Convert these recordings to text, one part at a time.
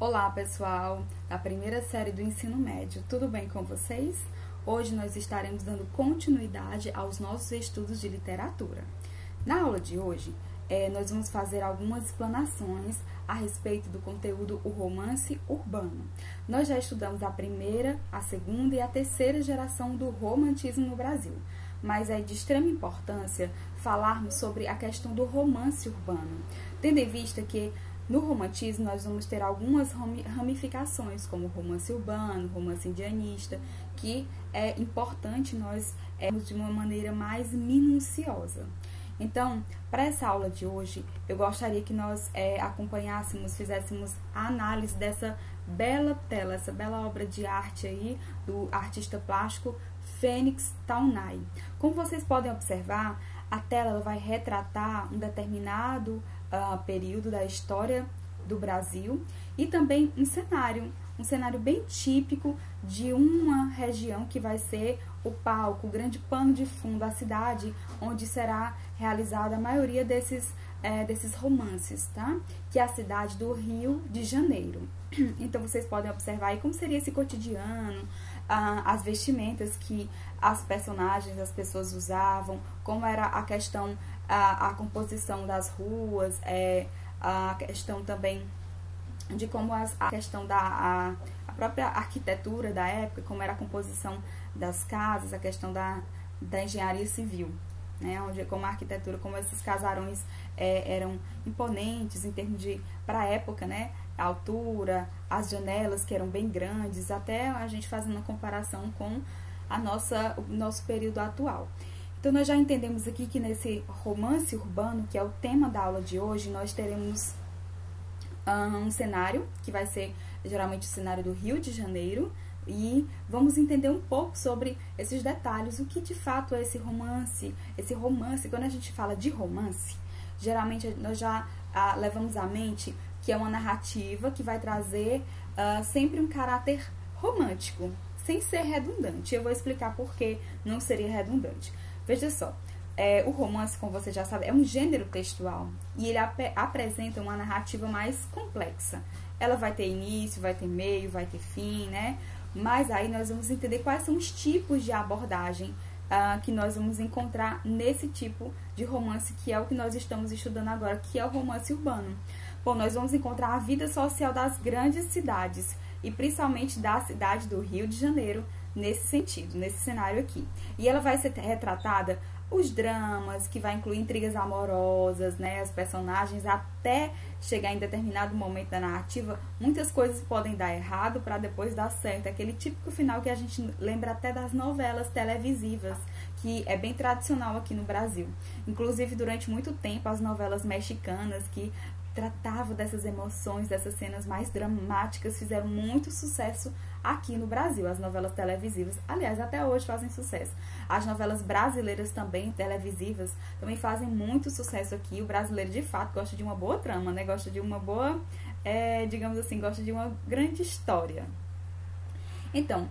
Olá, pessoal da primeira série do ensino médio, tudo bem com vocês? Hoje nós estaremos dando continuidade aos nossos estudos de literatura. Na aula de hoje, nós vamos fazer algumas explanações a respeito do conteúdo o romance urbano. Nós já estudamos a primeira, a segunda e a terceira geração do romantismo no Brasil, mas é de extrema importância falarmos sobre a questão do romance urbano, tendo em vista que no romantismo, nós vamos ter algumas ramificações, como romance urbano, romance indianista, que é importante nós de uma maneira mais minuciosa. Então, para essa aula de hoje, eu gostaria que nós acompanhássemos, fizéssemos a análise dessa bela tela, essa bela obra de arte aí, do artista plástico Fênix Taunay. Como vocês podem observar, a tela ela vai retratar um determinado período da história do Brasil e também um cenário bem típico de uma região que vai ser o palco, o grande pano de fundo, a cidade onde será realizada a maioria desses romances, tá? Que é a cidade do Rio de Janeiro. Então, vocês podem observar aí como seria esse cotidiano, as vestimentas que as personagens, as pessoas usavam, como era a questão, a composição das ruas, a questão também de como a questão a própria arquitetura da época, como era a composição das casas, a questão da engenharia civil, né, onde como a arquitetura, como esses casarões eram imponentes em termos de, para a época, né, a altura, as janelas que eram bem grandes, até a gente fazendo uma comparação com o nosso período atual. Então, nós já entendemos aqui que nesse romance urbano, que é o tema da aula de hoje, nós teremos um cenário, que vai ser geralmente o cenário do Rio de Janeiro, e vamos entender um pouco sobre esses detalhes, o que de fato é esse romance. Esse romance, quando a gente fala de romance, geralmente nós já levamos à mente que é uma narrativa que vai trazer sempre um caráter romântico, sem ser redundante. Eu vou explicar por que não seria redundante. Veja só, o romance, como você já sabe, é um gênero textual e ele apresenta uma narrativa mais complexa. Ela vai ter início, vai ter meio, vai ter fim, né? Mas aí nós vamos entender quais são os tipos de abordagem que nós vamos encontrar nesse tipo de romance, que é o que nós estamos estudando agora, que é o romance urbano. Bom, nós vamos encontrar a vida social das grandes cidades e principalmente da cidade do Rio de Janeiro, nesse sentido, nesse cenário aqui. E ela vai ser retratada os dramas, que vai incluir intrigas amorosas, né, as personagens, até chegar em determinado momento da narrativa, muitas coisas podem dar errado para depois dar certo. Aquele típico final que a gente lembra até das novelas televisivas, que é bem tradicional aqui no Brasil. Inclusive, durante muito tempo, as novelas mexicanas que tratavam dessas emoções, dessas cenas mais dramáticas, fizeram muito sucesso aqui no Brasil, as novelas televisivas. Aliás, até hoje fazem sucesso. As novelas brasileiras também, televisivas, também fazem muito sucesso aqui. O brasileiro, de fato, gosta de uma boa trama, né? Gosta de uma boa, digamos assim, gosta de uma grande história. Então,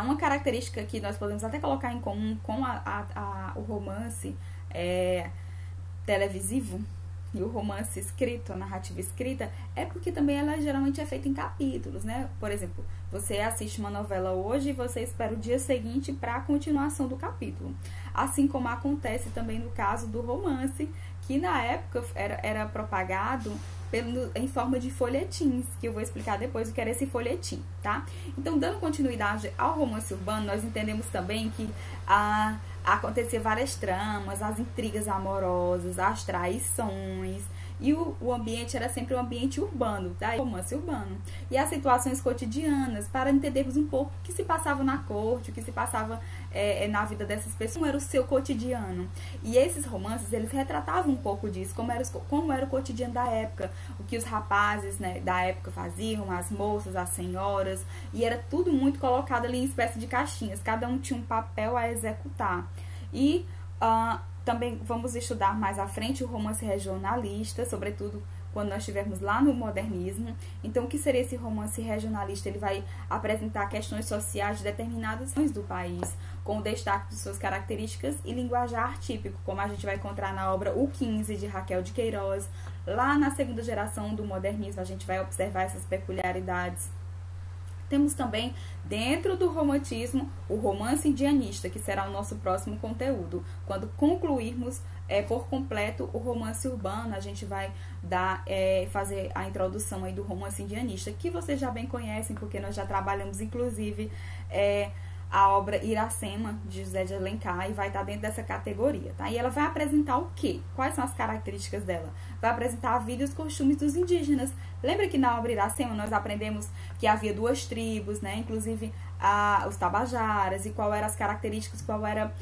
uma característica que nós podemos até colocar em comum com o romance televisivo e o romance escrito, a narrativa escrita, é porque também ela geralmente é feita em capítulos, né? Por exemplo, você assiste uma novela hoje e você espera o dia seguinte para a continuação do capítulo. Assim como acontece também no caso do romance, que na época era propagado em forma de folhetins, que eu vou explicar depois o que era esse folhetim, tá? Então, dando continuidade ao romance urbano, nós entendemos também que acontecia várias tramas, as intrigas amorosas, as traições, e o ambiente era sempre um ambiente urbano, tá? Romance urbano. E as situações cotidianas, para entendermos um pouco o que se passava na corte, o que se passava na vida dessas pessoas, como era o seu cotidiano. E esses romances, eles retratavam um pouco disso, como era o cotidiano da época, o que os rapazes, né, da época faziam, as moças, as senhoras, e era tudo muito colocado ali em espécie de caixinhas, cada um tinha um papel a executar. E também vamos estudar mais à frente o romance regionalista, sobretudo quando nós estivermos lá no modernismo. Então, o que seria esse romance regionalista? Ele vai apresentar questões sociais de determinadas regiões do país, com o destaque de suas características e linguajar típico, como a gente vai encontrar na obra O 15, de Raquel de Queiroz. Lá na segunda geração do modernismo, a gente vai observar essas peculiaridades. Temos também, dentro do romantismo, o romance indianista, que será o nosso próximo conteúdo. Quando concluirmos por completo o romance urbano, a gente vai fazer a introdução aí do romance indianista, que vocês já bem conhecem, porque nós já trabalhamos, inclusive, a obra Iracema, de José de Alencar, e vai estar dentro dessa categoria, tá? E ela vai apresentar o quê? Quais são as características dela? Vai apresentar a vida e os costumes dos indígenas. Lembra que na obra Iracema nós aprendemos que havia duas tribos, né? Inclusive os tabajaras, e qual eram as características, qual era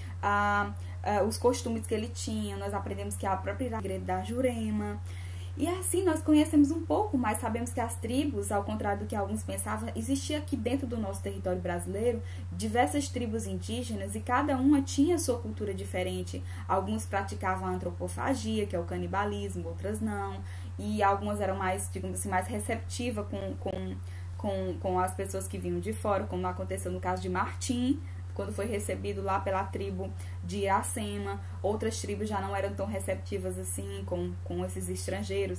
os costumes que ele tinha. Nós aprendemos que a própria igreja da Jurema. E assim nós conhecemos um pouco, mas sabemos que as tribos, ao contrário do que alguns pensavam, existia aqui dentro do nosso território brasileiro diversas tribos indígenas, e cada uma tinha sua cultura diferente. Alguns praticavam a antropofagia, que é o canibalismo, outras não, e algumas eram mais, digamos assim, mais receptivas com as pessoas que vinham de fora, como aconteceu no caso de Martim, quando foi recebido lá pela tribo de Iracema. Outras tribos já não eram tão receptivas assim com esses estrangeiros,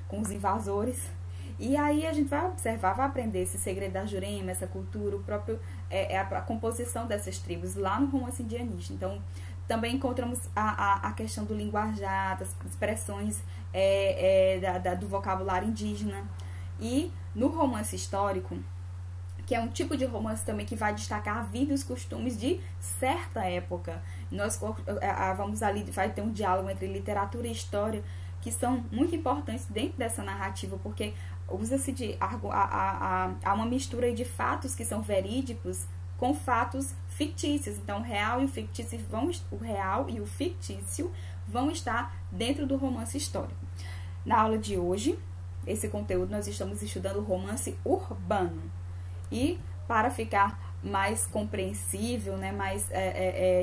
com os invasores. E aí a gente vai observar, vai aprender esse segredo da Jurema, essa cultura, o próprio, a composição dessas tribos lá no romance indianista. Então, também encontramos a questão do linguajar, das expressões do vocabulário indígena. E no romance histórico, que é um tipo de romance também que vai destacar a vida e os costumes de certa época. Nós vamos ali, vai ter um diálogo entre literatura e história, que são muito importantes dentro dessa narrativa, porque usa-se há uma mistura de fatos que são verídicos com fatos fictícios. Então, o real e o fictício vão estar dentro do romance histórico. Na aula de hoje, esse conteúdo, nós estamos estudando o romance urbano. E para ficar mais compreensível, né, mais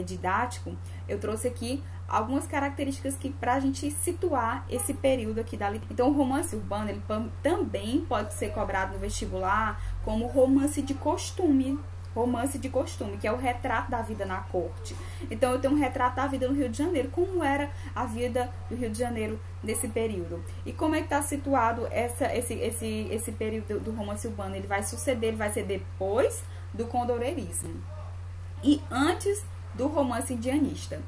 didático, eu trouxe aqui algumas características para a gente situar esse período aqui da literatura. Então, o romance urbano ele também pode ser cobrado no vestibular como romance de costume. Romance de costume, que é o retrato da vida na corte. Então, eu tenho um retrato da vida no Rio de Janeiro, como era a vida do Rio de Janeiro nesse período. E como é que está situado esse período do romance urbano? Ele vai suceder, ele vai ser depois do condoreirismo e antes do romance indianista.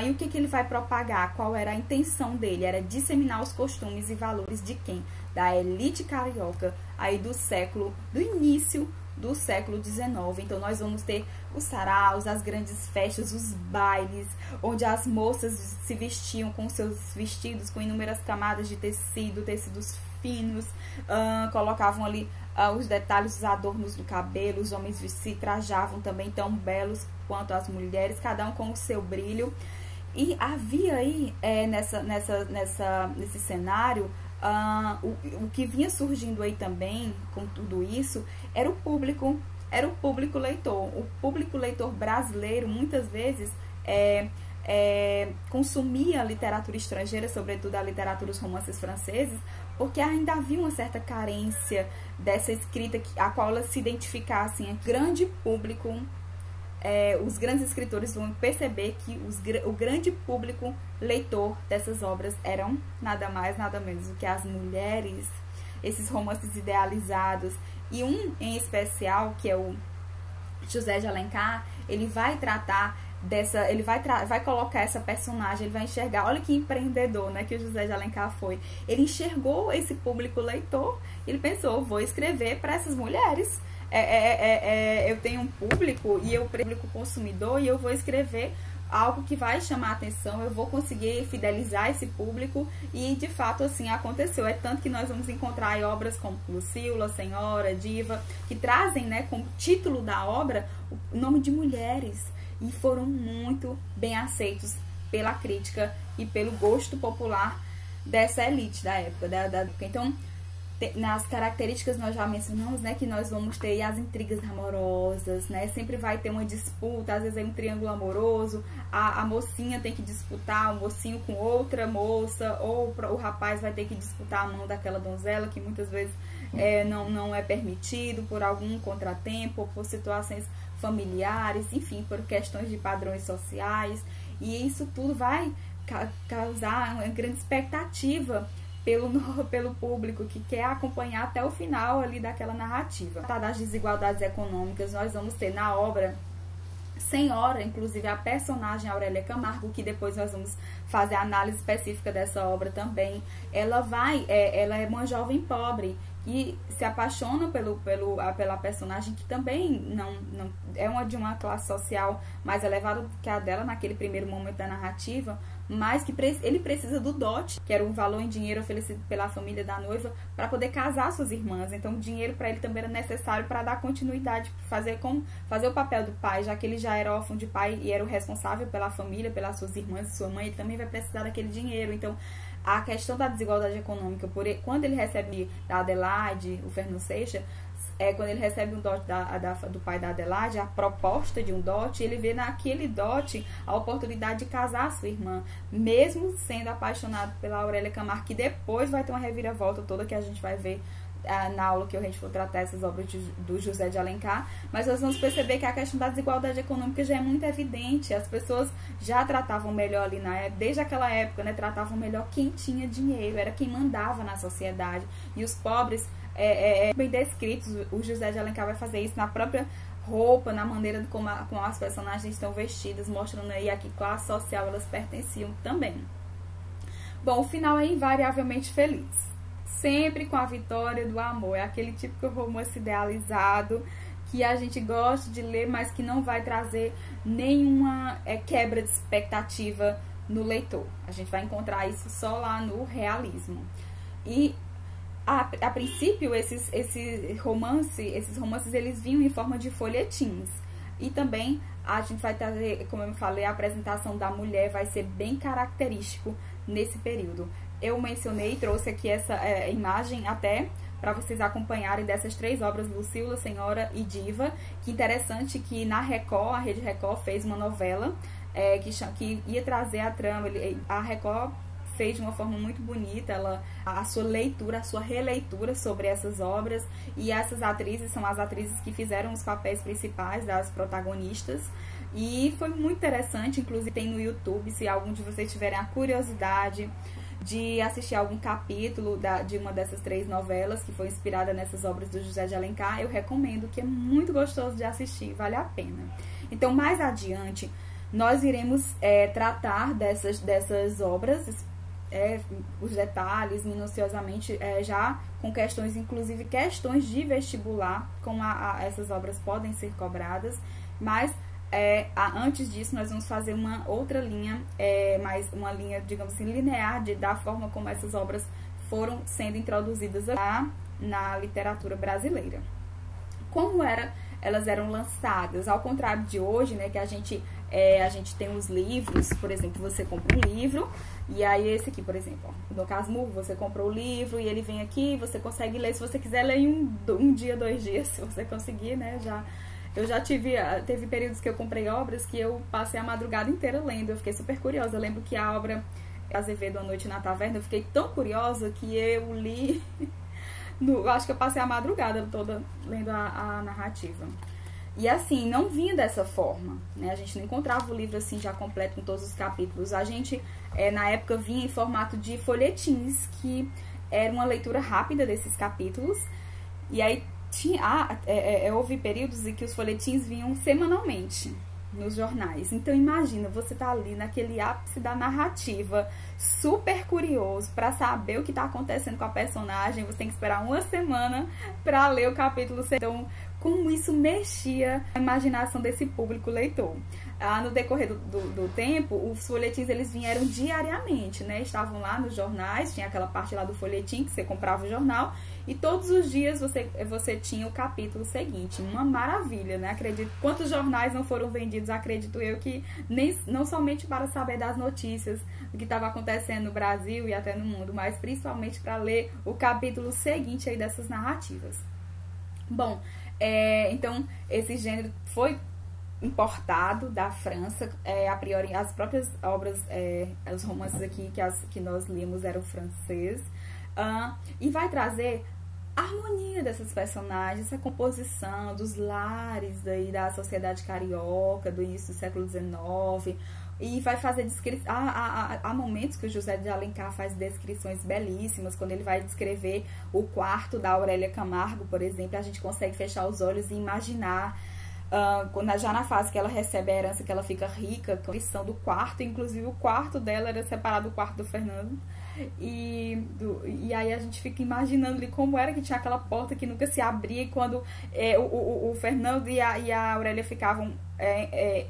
E o que ele vai propagar? Qual era a intenção dele? Era disseminar os costumes e valores de quem? Da elite carioca, aí do início do século XIX. Então, nós vamos ter os saraus, as grandes festas, os bailes, onde as moças se vestiam com seus vestidos com inúmeras camadas de tecido, tecidos finos, colocavam ali os detalhes, os adornos do cabelo. Os homens se trajavam também tão belos quanto as mulheres, cada um com o seu brilho. E havia aí, nesse cenário, o que vinha surgindo aí também com tudo isso era o público leitor. O público leitor brasileiro muitas vezes consumia literatura estrangeira, sobretudo a literatura, os romances franceses, porque ainda havia uma certa carência dessa escrita a qual ela se identificasse. Grande público, os grandes escritores vão perceber que o grande público leitor dessas obras eram nada mais, nada menos do que as mulheres, esses romances idealizados. E um em especial, que é o José de Alencar, ele vai tratar ele vai colocar essa personagem, ele vai enxergar, olha que empreendedor, né, que o José de Alencar foi. Ele enxergou esse público leitor, ele pensou, vou escrever para essas mulheres. Eu tenho um público e eu público consumidor, e eu vou escrever algo que vai chamar a atenção, eu vou conseguir fidelizar esse público. E de fato assim aconteceu. É tanto que nós vamos encontrar aí obras como Lucília, Senhora, Diva, que trazem, né, como título da obra o nome de mulheres, e foram muito bem aceitos pela crítica e pelo gosto popular dessa elite da época. Então, Nas características nós já mencionamos, né, que nós vamos ter as intrigas amorosas, né, sempre vai ter uma disputa, às vezes é um triângulo amoroso, a mocinha tem que disputar o mocinho com outra moça, ou o rapaz vai ter que disputar a mão daquela donzela, que muitas vezes não é permitido por algum contratempo, ou por situações familiares, enfim, por questões de padrões sociais, e isso tudo vai causar uma grande expectativa pelo público que quer acompanhar até o final ali daquela narrativa. Das desigualdades econômicas, nós vamos ter na obra Senhora, inclusive a personagem Aurélia Camargo, que depois nós vamos fazer a análise específica dessa obra também. Ela é uma jovem pobre e se apaixona pela personagem, que também não é de uma classe social mais elevada do que a dela naquele primeiro momento da narrativa, mas que ele precisa do dote, que era um valor em dinheiro oferecido pela família da noiva, para poder casar suas irmãs. Então o dinheiro para ele também era necessário para dar continuidade, fazer o papel do pai, já que ele já era órfão de pai e era o responsável pela família, pelas suas irmãs e sua mãe, ele também vai precisar daquele dinheiro. Então a questão da desigualdade econômica, quando ele recebe da Adelaide, o Fernando Seixas, quando ele recebe um dote do pai da Adelaide, a proposta de um dote, ele vê naquele dote a oportunidade de casar a sua irmã, mesmo sendo apaixonado pela Aurélia Camargo, que depois vai ter uma reviravolta toda que a gente vai ver na aula que a gente for tratar essas obras do José de Alencar. Mas nós vamos perceber que a questão da desigualdade econômica já é muito evidente. As pessoas já tratavam melhor ali na época, desde aquela época, né, tratavam melhor quem tinha dinheiro, era quem mandava na sociedade, e os pobres bem descritos. O José de Alencar vai fazer isso na própria roupa, na maneira como as personagens estão vestidas, mostrando aí a que classe social elas pertenciam também. Bom, o final é invariavelmente feliz, sempre com a vitória do amor. É aquele típico romance idealizado que a gente gosta de ler, mas que não vai trazer nenhuma quebra de expectativa no leitor. A gente vai encontrar isso só lá no realismo. E a princípio, esses romances eles vinham em forma de folhetins. E também a gente vai trazer, como eu falei, a apresentação da mulher vai ser bem característico nesse período. Eu mencionei, trouxe aqui essa imagem até para vocês acompanharem dessas 3 obras, Lucília, Senhora e Diva. Que interessante que na Record, a Rede Record fez uma novela que ia trazer a trama. A Record fez de uma forma muito bonita a sua leitura, a sua releitura sobre essas obras, e essas atrizes são as atrizes que fizeram os papéis principais das protagonistas, e foi muito interessante. Inclusive tem no YouTube, se algum de vocês tiverem a curiosidade de assistir algum capítulo de uma dessas 3 novelas que foi inspirada nessas obras do José de Alencar, eu recomendo, que é muito gostoso de assistir, vale a pena. Então, mais adiante, nós iremos tratar dessas obras, os detalhes minuciosamente, já com questões, inclusive questões de vestibular, como essas obras podem ser cobradas, mas antes disso nós vamos fazer uma outra linha, uma linha, digamos assim, linear da forma como essas obras foram sendo introduzidas na literatura brasileira. Como elas eram lançadas, ao contrário de hoje, né, que a gente tem os livros. Por exemplo, você compra um livro, e aí esse aqui, por exemplo, no Casmurro, você comprou o livro e ele vem aqui, você consegue ler, se você quiser ler em um dia, 2 dias, se você conseguir, né, eu já teve períodos que eu comprei obras que eu passei a madrugada inteira lendo, eu fiquei super curiosa. Eu lembro que a obra Azevedo, A Noite na Taverna, eu fiquei tão curiosa que eu li, acho que eu passei a madrugada toda lendo a narrativa. E assim, não vinha dessa forma, né? A gente não encontrava o livro assim já completo com todos os capítulos. A gente, na época, vinha em formato de folhetins, que era uma leitura rápida desses capítulos. E aí houve períodos em que os folhetins vinham semanalmente nos jornais. Então imagina, você tá ali naquele ápice da narrativa, super curioso para saber o que tá acontecendo com a personagem, você tem que esperar 1 semana para ler o capítulo. Então, como isso mexia a imaginação desse público leitor. No decorrer do tempo, os folhetins eles vieram diariamente, né? Estavam lá nos jornais, tinha aquela parte lá do folhetim que você comprava o jornal, e todos os dias você tinha o capítulo seguinte. Uma maravilha, né? Acredito, quantos jornais não foram vendidos, acredito eu, que não somente para saber das notícias do que estava acontecendo no Brasil e até no mundo, mas principalmente para ler o capítulo seguinte aí dessas narrativas. Bom, então esse gênero foi importado da França, a priori as próprias obras, os romances aqui que nós lemos eram francês, e vai trazer a harmonia dessas personagens, essa composição dos lares daí da sociedade carioca do início do século XIX, e vai fazer descrições. Há momentos que o José de Alencar faz descrições belíssimas, quando ele vai descrever o quarto da Aurélia Camargo, por exemplo, a gente consegue fechar os olhos e imaginar, já na fase que ela recebe a herança, que ela fica rica, com a lição do quarto, inclusive o quarto dela era separado do quarto do Fernando, e aí a gente fica imaginando ali como era que tinha aquela porta que nunca se abria, e quando o Fernando e a Aurélia ficavam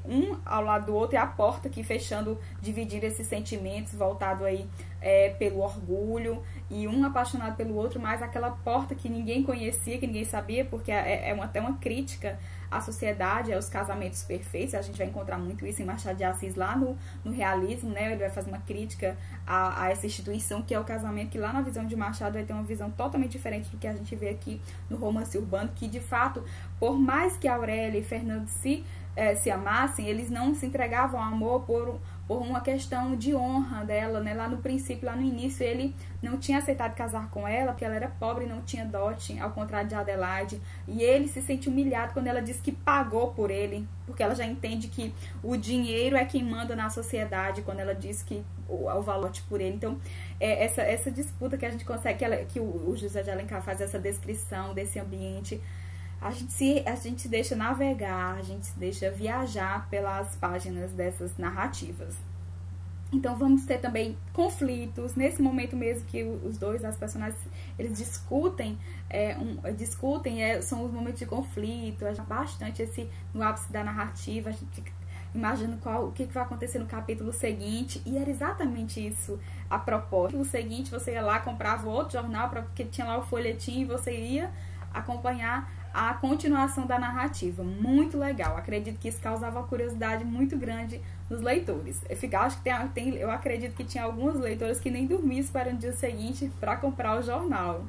um ao lado do outro, e a porta que fechando, dividindo esses sentimentos, voltado aí pelo orgulho, e um apaixonado pelo outro, mas aquela porta que ninguém conhecia, que ninguém sabia, porque até uma crítica à sociedade, aos casamentos perfeitos. A gente vai encontrar muito isso em Machado de Assis lá no realismo, né? Ele vai fazer uma crítica a essa instituição que é o casamento, que lá na visão de Machado vai ter uma visão totalmente diferente do que a gente vê aqui no romance urbano, que de fato, por mais que Aurélia e Fernando se amassem, eles não se entregavam ao amor por uma questão de honra dela, né? Lá no princípio, lá no início, ele não tinha aceitado casar com ela, porque ela era pobre e não tinha dote, ao contrário de Adelaide, e ele se sente humilhado quando ela diz que pagou por ele, porque ela já entende que o dinheiro é quem manda na sociedade, quando ela diz que o valor por ele. Então, essa disputa que a gente consegue, que o José de Alencar faz essa descrição desse ambiente, a gente se deixa navegar, a gente se deixa viajar pelas páginas dessas narrativas. Então vamos ter também conflitos, nesse momento mesmo que as personagens, eles discutem, são os momentos de conflito, bastante no ápice da narrativa, a gente fica imaginando o que vai acontecer no capítulo seguinte, e era exatamente isso a proposta. No seguinte, você ia lá, comprava outro jornal, porque tinha lá o folhetim, e você ia acompanhar a continuação da narrativa. Muito legal. Acredito que isso causava uma curiosidade muito grande nos leitores. Eu acredito que tinha alguns leitores que nem dormiam esperando o dia seguinte para comprar o jornal.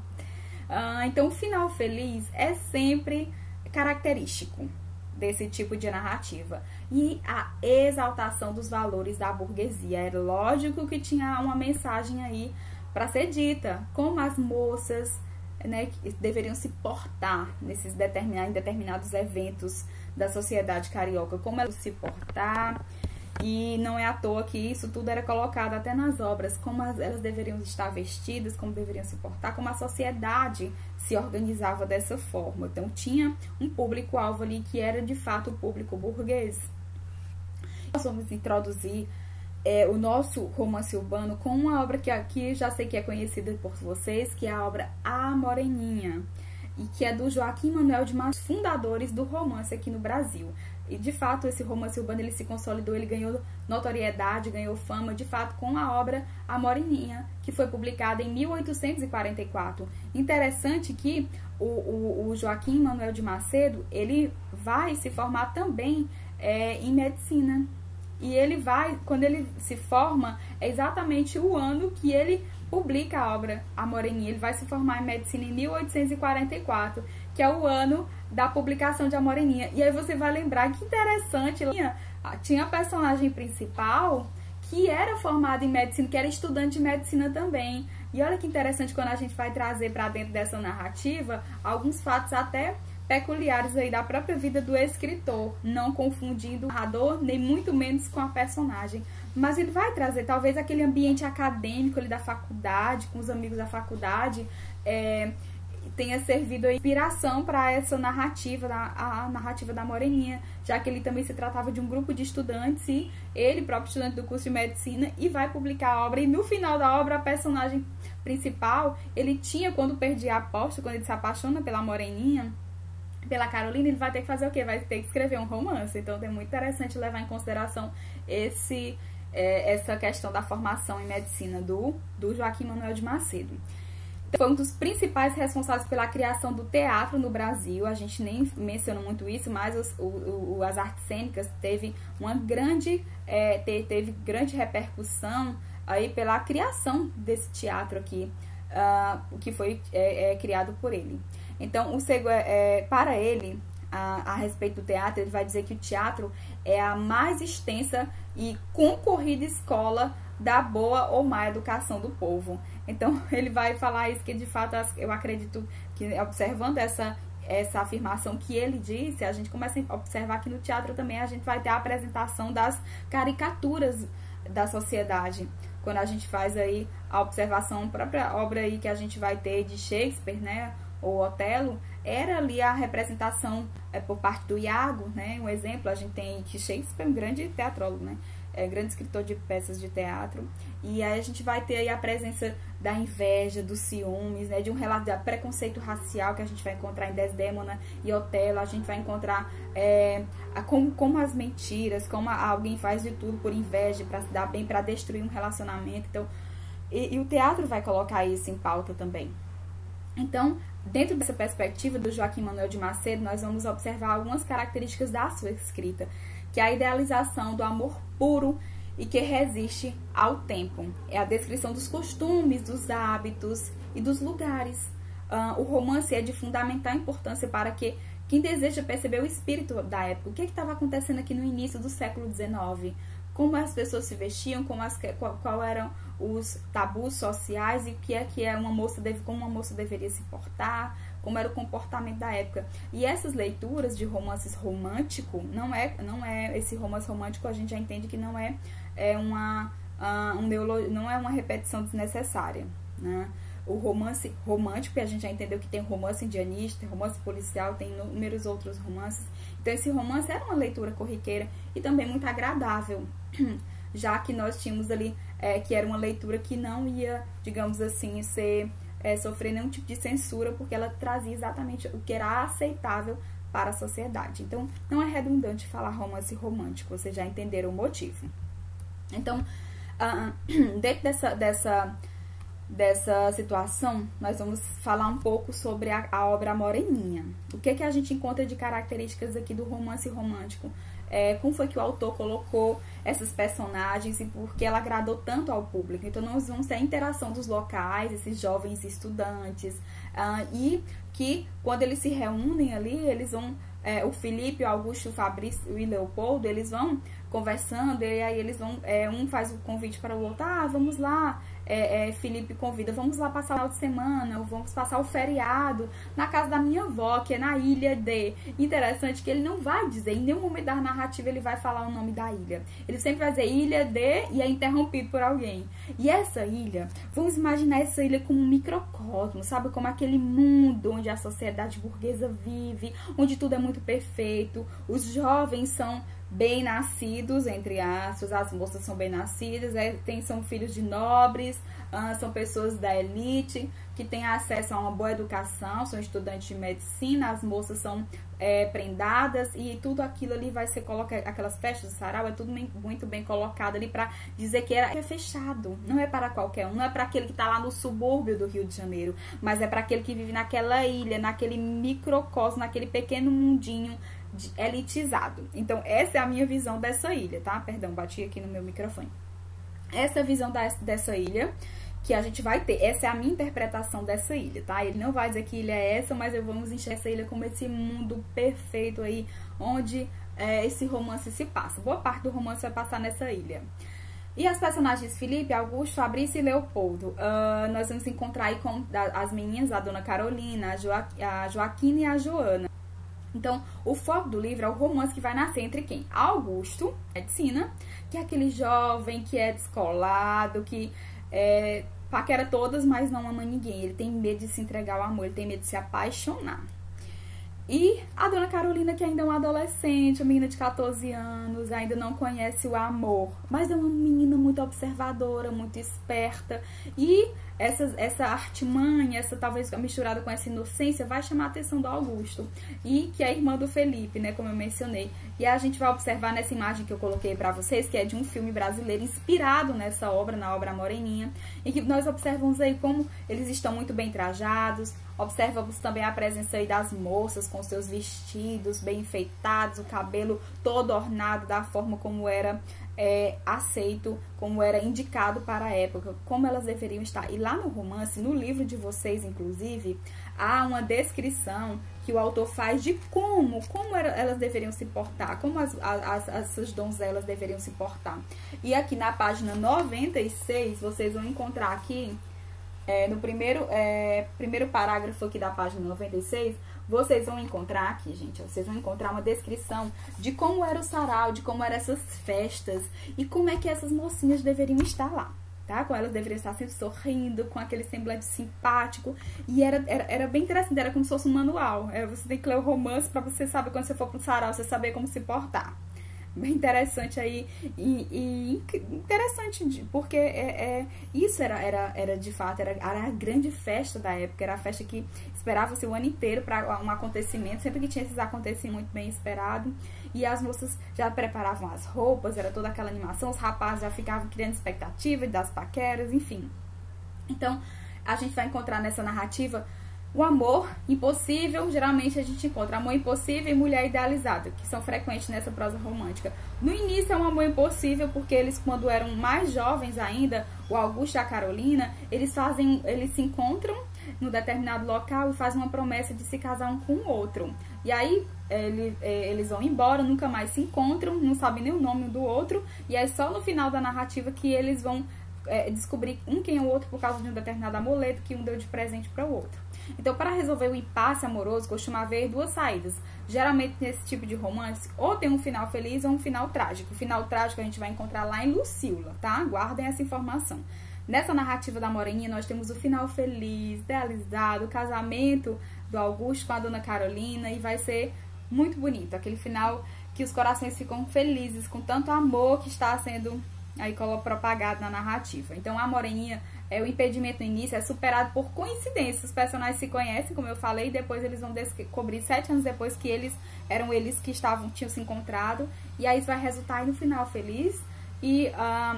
Então, o final feliz é sempre característico desse tipo de narrativa. E a exaltação dos valores da burguesia. É lógico que tinha uma mensagem aí para ser dita, como as moças, né, que deveriam se portar em determinados eventos da sociedade carioca, como elas se portar. E não é à toa que isso tudo era colocado até nas obras, como elas deveriam estar vestidas, como deveriam se portar, como a sociedade se organizava dessa forma. Então tinha um público-alvo ali que era de fato o público burguês. Nós vamos introduzir o nosso romance urbano com uma obra que aqui já sei que é conhecida por vocês, que é a obra A Moreninha, e que é do Joaquim Manuel de Machado, fundadores do romance aqui no Brasil. E de fato esse romance urbano ele se consolidou, ele ganhou notoriedade, ganhou fama, de fato, com a obra A Moreninha, que foi publicada em 1844. Interessante que o Joaquim Manuel de Macedo, ele vai se formar também em medicina. E quando ele se forma, é exatamente o ano que ele publica a obra A Moreninha. Ele vai se formar em medicina em 1844, que é o ano da publicação de A Moreninha. E aí você vai lembrar que interessante, tinha a personagem principal que era formada em medicina, que era estudante de medicina também. E olha que interessante quando a gente vai trazer para dentro dessa narrativa alguns fatos até peculiares aí da própria vida do escritor, não confundindo o narrador, nem muito menos com a personagem. Mas ele vai trazer talvez aquele ambiente acadêmico ali da faculdade, com os amigos da faculdade, tenha servido a inspiração para essa narrativa, a narrativa da Moreninha, já que ele também se tratava de um grupo de estudantes, e ele, próprio estudante do curso de medicina, e vai publicar a obra. E no final da obra, a personagem principal, ele tinha, quando perdia a aposta, quando ele se apaixona pela Moreninha, pela Carolina, ele vai ter que fazer o quê? Vai ter que escrever um romance. Então é muito interessante levar em consideração essa questão da formação em medicina do Joaquim Manuel de Macedo. Foi um dos principais responsáveis pela criação do teatro no Brasil. A gente nem menciona muito isso, mas as artes cênicas teve teve grande repercussão aí pela criação desse teatro aqui, que foi criado por ele. Então, para ele, a respeito do teatro, ele vai dizer que o teatro é a mais extensa e concorrida escola da boa ou má educação do povo. Então, ele vai falar isso, que de fato eu acredito que, observando essa afirmação que ele disse, a gente começa a observar que no teatro também a gente vai ter a apresentação das caricaturas da sociedade. Quando a gente faz aí a observação, a própria obra aí que a gente vai ter de Shakespeare, né, ou Otelo, era ali a representação por parte do Iago, né? Um exemplo, a gente tem que Shakespeare é um grande teatrólogo, né? Grande escritor de peças de teatro, e aí a gente vai ter aí a presença da inveja, dos ciúmes, né, de um relato de preconceito racial que a gente vai encontrar em Desdémona e Otelo. A gente vai encontrar como as mentiras, como alguém faz de tudo por inveja, para se dar bem, para destruir um relacionamento. Então, e o teatro vai colocar isso em pauta também. Então, dentro dessa perspectiva do Joaquim Manuel de Macedo, nós vamos observar algumas características da sua escrita, que é a idealização do amor puro e que resiste ao tempo. É a descrição dos costumes, dos hábitos e dos lugares. O romance é de fundamental importância para que quem deseja perceber o espírito da época. O que estava acontecendo aqui no início do século XIX? Como as pessoas se vestiam, qual eram os tabus sociais e o que como uma moça deveria se portar, como era o comportamento da época. E essas leituras de romances romântico, não é esse romance romântico, a gente já entende que não é uma repetição desnecessária, né? O romance romântico, a gente já entendeu que tem romance indianista, tem romance policial, tem inúmeros outros romances. Então esse romance era uma leitura corriqueira e também muito agradável, já que nós tínhamos ali que era uma leitura que não ia, digamos assim, sofrer nenhum tipo de censura, porque ela trazia exatamente o que era aceitável para a sociedade. Então, não é redundante falar romance romântico, vocês já entenderam o motivo. Então, dentro dessa situação, nós vamos falar um pouco sobre a obra A Moreninha. O que a gente encontra de características aqui do romance romântico? Como foi que o autor colocou essas personagens e por que ela agradou tanto ao público. Então, nós vamos ter a interação dos locais, esses jovens estudantes, e que quando eles se reúnem ali, eles vão, o Felipe, o Augusto, o Fabrício e o Leopoldo, eles vão conversando, e aí eles vão, um faz o convite para o outro, vamos lá, Felipe convida, vamos lá passar o final de semana, ou vamos passar o feriado na casa da minha avó, que é na ilha de... Interessante que ele não vai dizer, em nenhum momento da narrativa ele vai falar o nome da ilha. Ele sempre vai dizer ilha de, e é interrompido por alguém. E essa ilha, vamos imaginar essa ilha como um microcosmo, sabe? Como aquele mundo onde a sociedade burguesa vive, onde tudo é muito perfeito, os jovens são bem-nascidos, entre aspas, as moças são bem-nascidas, são filhos de nobres, são pessoas da elite, que têm acesso a uma boa educação, são estudantes de medicina, as moças são prendadas, e tudo aquilo ali vai ser colocado, aquelas festas de sarau, é tudo muito bem colocado ali para dizer que é fechado, não é para qualquer um, não é para aquele que está lá no subúrbio do Rio de Janeiro, mas é para aquele que vive naquela ilha, naquele microcosmo, naquele pequeno mundinho elitizado. Então, essa é a minha visão dessa ilha, tá? Perdão, bati aqui no meu microfone. Essa é a visão dessa ilha que a gente vai ter. Essa é a minha interpretação dessa ilha, tá? Ele não vai dizer que ilha é essa, mas vamos enxergar essa ilha como esse mundo perfeito aí, onde esse romance se passa. Boa parte do romance vai passar nessa ilha. E as personagens Felipe, Augusto, Fabrício e Leopoldo, nós vamos encontrar aí com as meninas, a Dona Carolina, a Joaquina e a Joana. Então, o foco do livro é o romance que vai nascer entre quem? Augusto, medicina, que é aquele jovem que é descolado, que paquera todas, mas não ama ninguém. Ele tem medo de se entregar ao amor, ele tem medo de se apaixonar. E a Dona Carolina, que ainda é uma adolescente, uma menina de 14 anos, ainda não conhece o amor, mas é uma menina muito observadora, muito esperta. E essa artimanha, essa talvez misturada com essa inocência, vai chamar a atenção do Augusto. E que é irmã do Felipe, né, como eu mencionei. E a gente vai observar nessa imagem que eu coloquei pra vocês, que é de um filme brasileiro inspirado nessa obra, na obra A Moreninha, em que nós observamos aí como eles estão muito bem trajados. Observamos também a presença aí das moças com seus vestidos bem enfeitados, o cabelo todo ornado da forma como era aceito, como era indicado para a época, como elas deveriam estar. E lá no romance, no livro de vocês, inclusive, há uma descrição que o autor faz de como elas deveriam se portar, como essas donzelas deveriam se portar. E aqui na página 96, vocês vão encontrar aqui, no primeiro parágrafo aqui da página 96, vocês vão encontrar aqui, gente, vocês vão encontrar uma descrição de como era o sarau, de como eram essas festas e como é que essas mocinhas deveriam estar lá, tá? Como elas deveriam estar sempre sorrindo, com aquele semblante simpático. E era bem interessante, era como se fosse um manual. Você tem que ler o romance para você saber, quando você for pro sarau, você saber como se portar. Bem interessante aí, e interessante, porque isso era de fato, era a grande festa da época, era a festa que esperava-se o ano inteiro para um acontecimento, sempre que tinha esses acontecimentos muito bem esperado, e as moças já preparavam as roupas, era toda aquela animação, os rapazes já ficavam criando expectativa das paqueras, enfim. Então, a gente vai encontrar nessa narrativa o amor impossível. Geralmente a gente encontra amor impossível e mulher idealizada, que são frequentes nessa prosa romântica. No início é um amor impossível, porque eles, quando eram mais jovens ainda, o Augusto e a Carolina, eles se encontram num determinado local e fazem uma promessa de se casar um com o outro. E aí eles vão embora, nunca mais se encontram, não sabem nem o nome um do outro, e é só no final da narrativa que eles vão descobrir quem é o outro por causa de um determinado amuleto que um deu de presente para o outro. Então, para resolver o impasse amoroso, costuma haver duas saídas. Geralmente, nesse tipo de romance, ou tem um final feliz ou um final trágico. O final trágico a gente vai encontrar lá em Lucília, tá? Guardem essa informação. Nessa narrativa da Moreninha, nós temos o final feliz, idealizado, o casamento do Augusto com a Dona Carolina, e vai ser muito bonito. Aquele final que os corações ficam felizes com tanto amor que está sendo aí propagado na narrativa. Então, a Moreninha, o impedimento no início é superado por coincidência. Os personagens se conhecem, como eu falei, e depois eles vão descobrir 7 anos depois que eram eles que tinham se encontrado, e aí isso vai resultar no final feliz, e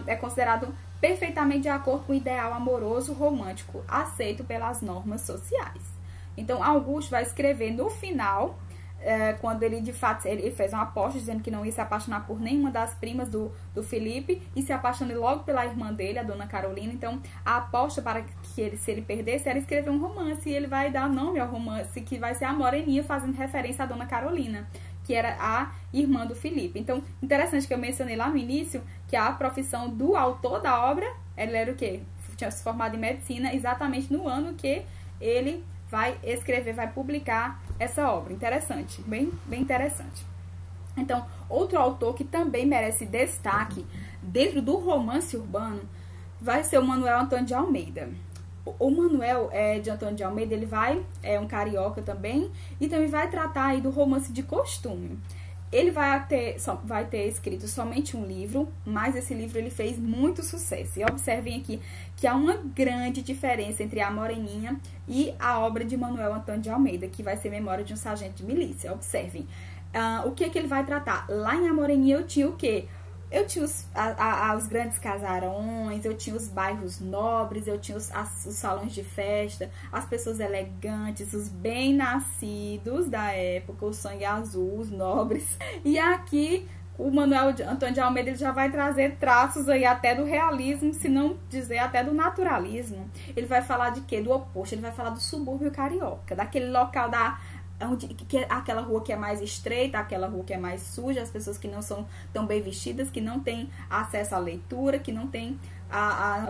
é considerado perfeitamente de acordo com o ideal amoroso romântico aceito pelas normas sociais. Então, Augusto vai escrever no final, quando ele de fato ele fez uma aposta dizendo que não ia se apaixonar por nenhuma das primas do Felipe, e se apaixonou logo pela irmã dele, a Dona Carolina. Então a aposta para que se ele perdesse era escrever um romance, e ele vai dar nome ao romance, que vai ser A Moreninha, fazendo referência à Dona Carolina, que era a irmã do Felipe. Então, interessante que eu mencionei lá no início que a profissão do autor da obra, ele era o quê? Tinha se formado em medicina exatamente no ano que ele vai escrever, vai publicar essa obra. Interessante, bem interessante. Então, outro autor que também merece destaque dentro do romance urbano vai ser o Manuel Antônio de Almeida. O Manuel de Antônio de Almeida, ele é um carioca também, e também vai tratar aí do romance de costume. Ele vai ter escrito somente um livro, mas esse livro ele fez muito sucesso. E observem aqui que há uma grande diferença entre A Moreninha e a obra de Manuel Antônio de Almeida, que vai ser Memória de um Sargento de Milícia. Observem. O que ele vai tratar? Lá em A Moreninha eu tinha o quê? Eu tinha os grandes casarões, eu tinha os bairros nobres, eu tinha os salões de festa, as pessoas elegantes, os bem-nascidos da época, o sangue azul, os nobres. E aqui o Manuel Antônio de Almeida ele já vai trazer traços aí até do realismo, se não dizer até do naturalismo. Ele vai falar de quê? Do oposto, ele vai falar do subúrbio carioca, daquele local aquela rua que é mais estreita, aquela rua que é mais suja, as pessoas que não são tão bem vestidas, que não têm acesso à leitura, que não têm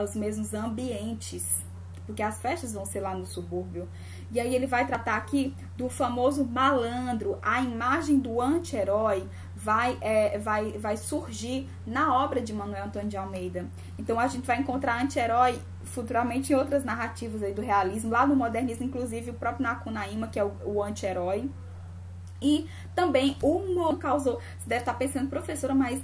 os mesmos ambientes, porque as festas vão ser lá no subúrbio. E aí ele vai tratar aqui do famoso malandro, a imagem do anti-herói vai surgir na obra de Manuel Antônio de Almeida. Então a gente vai encontrar anti-herói futuramente em outras narrativas aí do realismo, lá no modernismo, inclusive o próprio Nacunaíma, que é o anti-herói. E também o humor causou, você deve estar pensando, professora, mas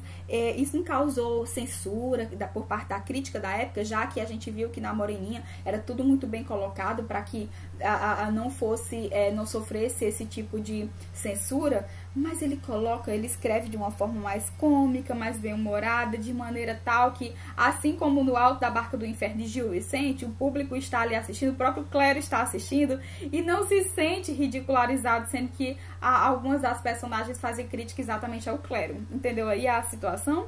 isso não causou censura por parte da crítica da época, já que a gente viu que na Moreninha era tudo muito bem colocado para que não sofresse esse tipo de censura. Mas ele escreve de uma forma mais cômica, mais bem-humorada, de maneira tal que, assim como no Alto da Barca do Inferno de Gil Vicente, o público está ali assistindo, o próprio clero está assistindo e não se sente ridicularizado, sendo que algumas das personagens fazem crítica exatamente ao clero. Entendeu aí a situação?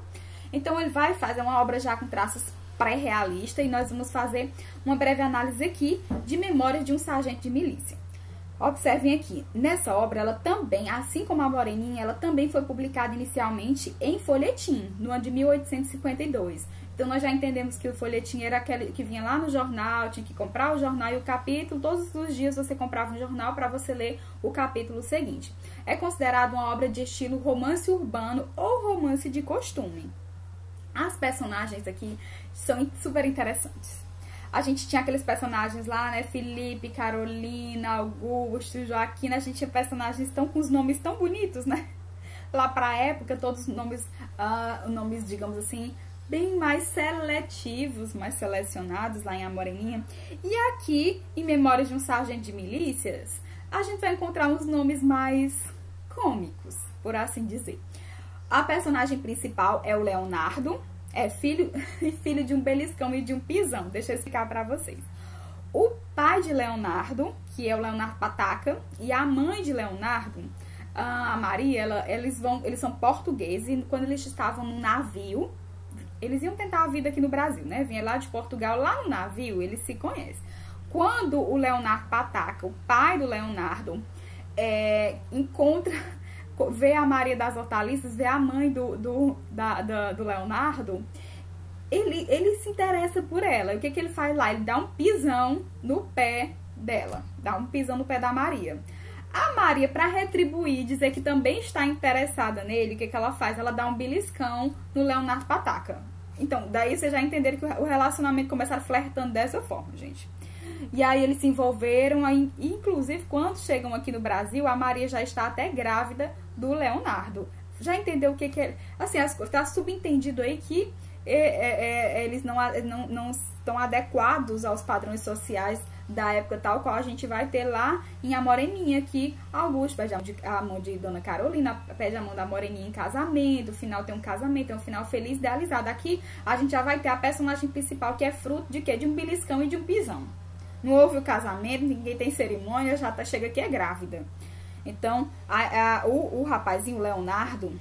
Então ele vai fazer uma obra já com traços pré-realista e nós vamos fazer uma breve análise aqui de Memórias de um Sargento de Milícia. Observem aqui, nessa obra, ela também, assim como a Moreninha, ela também foi publicada inicialmente em folhetim, no ano de 1852. Então, nós já entendemos que o folhetim era aquele que vinha lá no jornal, tinha que comprar o jornal e o capítulo. Todos os dias você comprava um jornal para você ler o capítulo seguinte. É considerado uma obra de estilo romance urbano ou romance de costume. As personagens aqui são super interessantes. A gente tinha aqueles personagens lá, né? Felipe, Carolina, Augusto, Joaquina. A gente tinha personagens com os nomes tão bonitos, né? Lá pra época, todos os nomes, digamos assim, bem mais seletivos, mais selecionados lá em A Moreninha. E aqui, em Memórias de um Sargento de Milícias, a gente vai encontrar uns nomes mais cômicos, por assim dizer. A personagem principal é o Leonardo. É filho de um beliscão e de um pisão. Deixa eu explicar pra vocês. O pai de Leonardo, que é o Leonardo Pataca, e a mãe de Leonardo, a Maria, eles são portugueses. E quando eles estavam no navio, eles iam tentar a vida aqui no Brasil, né? Vinha lá de Portugal, lá no navio, eles se conhecem. Quando o Leonardo Pataca, o pai do Leonardo, vê a Maria das Hortaliças, vê a mãe do Leonardo, ele se interessa por ela. E o que ele faz lá? Ele dá um pisão no pé dela, dá um pisão no pé da Maria. A Maria, para retribuir, dizer que também está interessada nele, o que ela faz? Ela dá um beliscão no Leonardo Pataca. Então, daí vocês já entenderam que o relacionamento começaram flertando dessa forma, gente. E aí eles se envolveram, aí, inclusive quando chegam aqui no Brasil, a Maria já está até grávida do Leonardo. Já entendeu o que é? Assim, está subentendido aí que eles não estão adequados aos padrões sociais da época, tal qual a gente vai ter lá em A Moreninha, que Augusto pede a mão de Dona Carolina, pede a mão da Moreninha em casamento, no final tem um casamento, é um final feliz, idealizado. Aqui a gente já vai ter a personagem principal, que é fruto de quê? De um beliscão e de um pisão. Não houve o casamento, ninguém tem cerimônia, chega aqui é grávida. Então, o rapazinho, o Leonardo,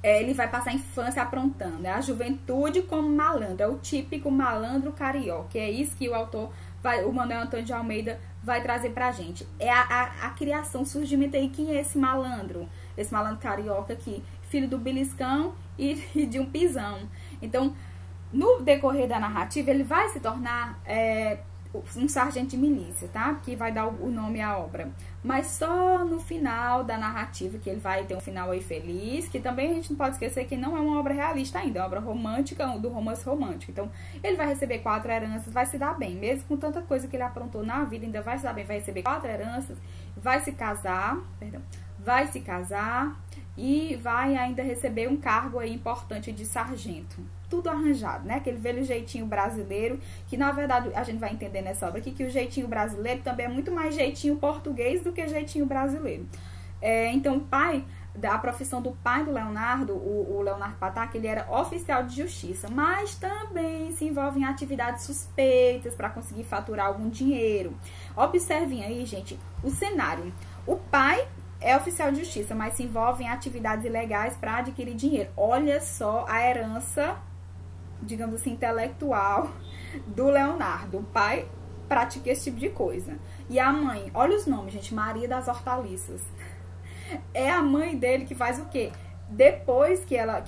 ele vai passar a infância aprontando. É a juventude como malandro, é o típico malandro carioca. É isso que o Manuel Antônio de Almeida vai trazer pra gente. É a criação, o surgimento aí. Quem é esse malandro? Esse malandro carioca aqui, filho do beliscão e de um pisão. Então, no decorrer da narrativa, ele vai se tornar um sargento de milícia, tá? Que vai dar o nome à obra. Mas só no final da narrativa, que ele vai ter um final aí feliz, que também a gente não pode esquecer que não é uma obra realista ainda, é uma obra romântica, do romance romântico. Então, ele vai receber 4 heranças, vai se dar bem, mesmo com tanta coisa que ele aprontou na vida, ainda vai se dar bem, vai receber 4 heranças, vai se casar e vai ainda receber um cargo aí importante de sargento. Tudo arranjado, né? Aquele velho jeitinho brasileiro, que na verdade a gente vai entender nessa obra aqui que o jeitinho brasileiro também é muito mais jeitinho português do que jeitinho brasileiro. Então, a profissão do pai do Leonardo, o Leonardo Pataca, ele era oficial de justiça, mas também se envolve em atividades suspeitas para conseguir faturar algum dinheiro. Observem aí, gente, o cenário. O pai é oficial de justiça, mas se envolve em atividades ilegais para adquirir dinheiro. Olha só a herança, digamos assim, intelectual do Leonardo. O pai pratica esse tipo de coisa. E a mãe, olha os nomes, gente, Maria das Hortaliças. É a mãe dele que faz o quê? Depois que ela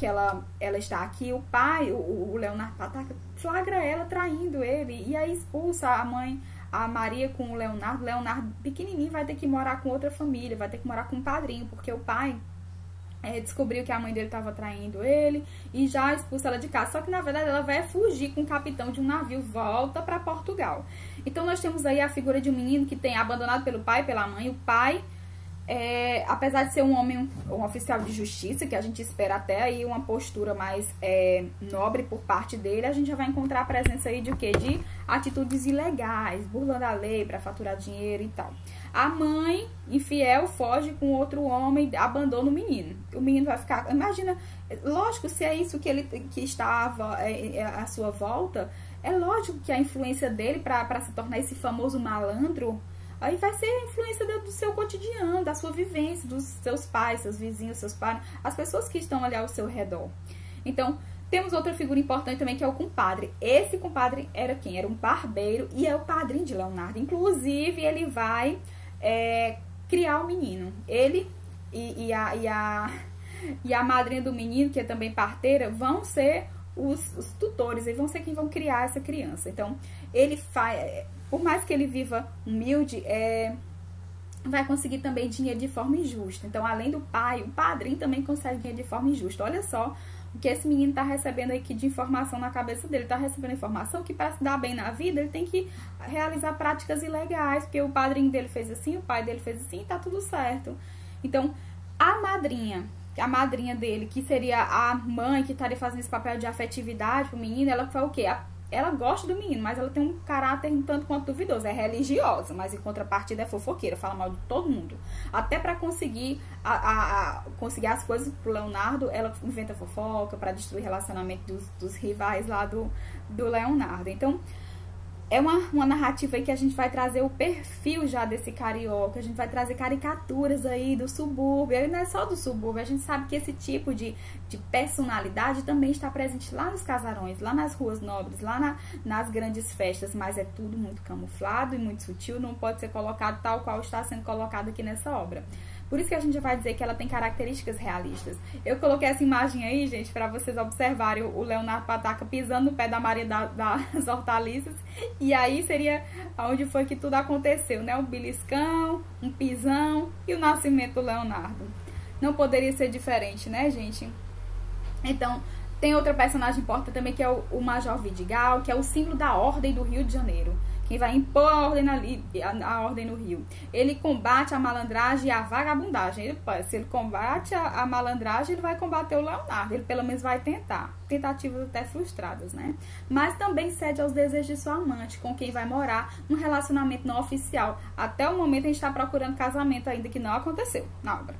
está aqui, o pai, o Leonardo Pataca, flagra ela traindo ele. E aí expulsa a mãe, a Maria, com o Leonardo. Leonardo, pequenininho, vai ter que morar com outra família, vai ter que morar com um padrinho, porque o pai descobriu que a mãe dele estava traindo ele e já expulsa ela de casa. Só que, na verdade, ela vai fugir com o capitão de um navio, volta para Portugal. Então, nós temos aí a figura de um menino que tem abandonado pelo pai e pela mãe. O pai apesar de ser um homem, um oficial de justiça, que a gente espera até aí uma postura mais nobre por parte dele, a gente já vai encontrar a presença aí de o quê? De atitudes ilegais, burlando a lei para faturar dinheiro e tal. A mãe, infiel, foge com outro homem, abandona o menino. O menino vai ficar... Imagina, lógico, se é isso que estava à sua volta, é lógico que a influência dele para se tornar esse famoso malandro, aí vai ser a influência do seu cotidiano, da sua vivência, dos seus pais, seus vizinhos, seus pais, as pessoas que estão ali ao seu redor. Então, temos outra figura importante também, que é o compadre. Esse compadre era quem? Era um barbeiro e é o padrinho de Leonardo. Inclusive, ele vai criar o menino. Ele e a madrinha do menino, que é também parteira, vão ser os tutores, eles vão ser quem vão criar essa criança. Então, ele faz... Por mais que ele viva humilde, vai conseguir também dinheiro de forma injusta. Então, além do pai, o padrinho também consegue dinheiro de forma injusta. Olha só o que esse menino está recebendo aqui de informação na cabeça dele. Está recebendo informação que para se dar bem na vida, ele tem que realizar práticas ilegais, porque o padrinho dele fez assim, o pai dele fez assim, e tá tudo certo. Então, a madrinha dele, que seria a mãe que estaria fazendo esse papel de afetividade pro menino, ela foi o quê? Ela gosta do menino, mas ela tem um caráter um tanto quanto duvidoso. É religiosa, mas em contrapartida é fofoqueira, fala mal de todo mundo. Até para conseguir conseguir as coisas pro Leonardo, ela inventa fofoca para destruir o relacionamento dos rivais lá do Leonardo. Então, é uma narrativa aí que a gente vai trazer o perfil já desse carioca, a gente vai trazer caricaturas aí do subúrbio, e não é só do subúrbio, a gente sabe que esse tipo de personalidade também está presente lá nos casarões, lá nas ruas nobres, lá nas grandes festas, mas é tudo muito camuflado e muito sutil, não pode ser colocado tal qual está sendo colocado aqui nessa obra. Por isso que a gente vai dizer que ela tem características realistas. Eu coloquei essa imagem aí, gente, para vocês observarem o Leonardo Pataca pisando no pé da Maria das Hortaliças. E aí seria onde foi que tudo aconteceu, né? Um beliscão, um pisão e o nascimento do Leonardo. Não poderia ser diferente, né, gente? Então, tem outra personagem importante também, que é o Major Vidigal, que é o símbolo da ordem do Rio de Janeiro. Quem vai impor a ordem no Rio. Ele combate a malandragem e a vagabundagem. Se ele combate a malandragem, ele vai combater o Leonardo. Ele pelo menos vai tentar. Tentativas até frustradas, né? Mas também cede aos desejos de sua amante, com quem vai morar num relacionamento não oficial. Até o momento a gente está procurando casamento ainda, que não aconteceu na obra.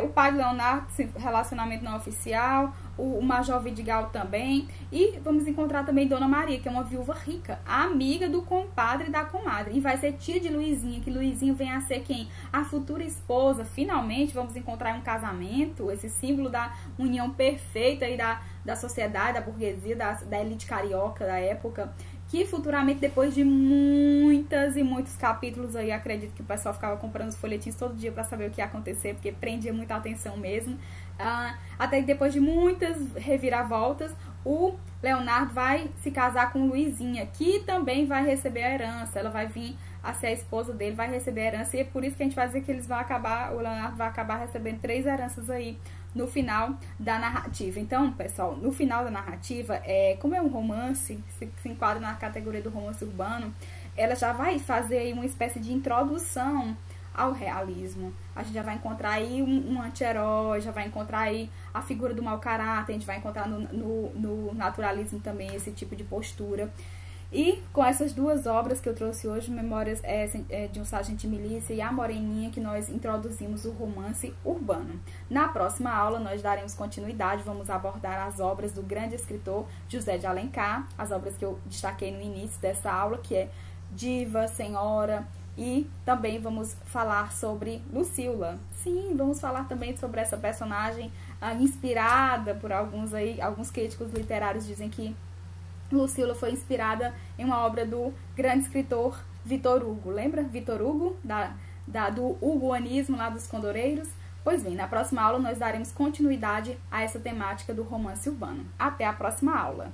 O pai do Leonardo, relacionamento não oficial, o Major Vidigal também, e vamos encontrar também Dona Maria, que é uma viúva rica, amiga do compadre e da comadre, e vai ser tia de Luizinho, que Luizinho vem a ser quem? A futura esposa. Finalmente vamos encontrar um casamento, esse símbolo da união perfeita aí da sociedade, da burguesia, da elite carioca da época, que futuramente, depois de muitas e muitos capítulos aí, acredito que o pessoal ficava comprando os folhetins todo dia para saber o que ia acontecer, porque prendia muita atenção mesmo. Até que depois de muitas reviravoltas, o Leonardo vai se casar com Luizinha, que também vai receber a herança. Ela vai vir a ser a esposa dele, vai receber a herança, e é por isso que a gente vai dizer que eles vão acabar, o Leonardo vai acabar recebendo 3 heranças aí no final da narrativa. Então, pessoal, no final da narrativa, como é um romance, se enquadra na categoria do romance urbano, ela já vai fazer aí uma espécie de introdução ao realismo. A gente já vai encontrar aí um anti-herói, já vai encontrar aí a figura do mau caráter, a gente vai encontrar no naturalismo também esse tipo de postura. E com essas duas obras que eu trouxe hoje, Memórias de um Sargento de Milícia e A Moreninha, que nós introduzimos o romance urbano. Na próxima aula nós daremos continuidade, vamos abordar as obras do grande escritor José de Alencar, as obras que eu destaquei no início dessa aula, que é Diva, Senhora, e também vamos falar sobre Lucila. Sim, vamos falar também sobre essa personagem inspirada por alguns críticos literários dizem que Lucila foi inspirada em uma obra do grande escritor Victor Hugo. Lembra? Victor Hugo, do hugoanismo lá dos Condoreiros? Pois bem, na próxima aula nós daremos continuidade a essa temática do romance urbano. Até a próxima aula!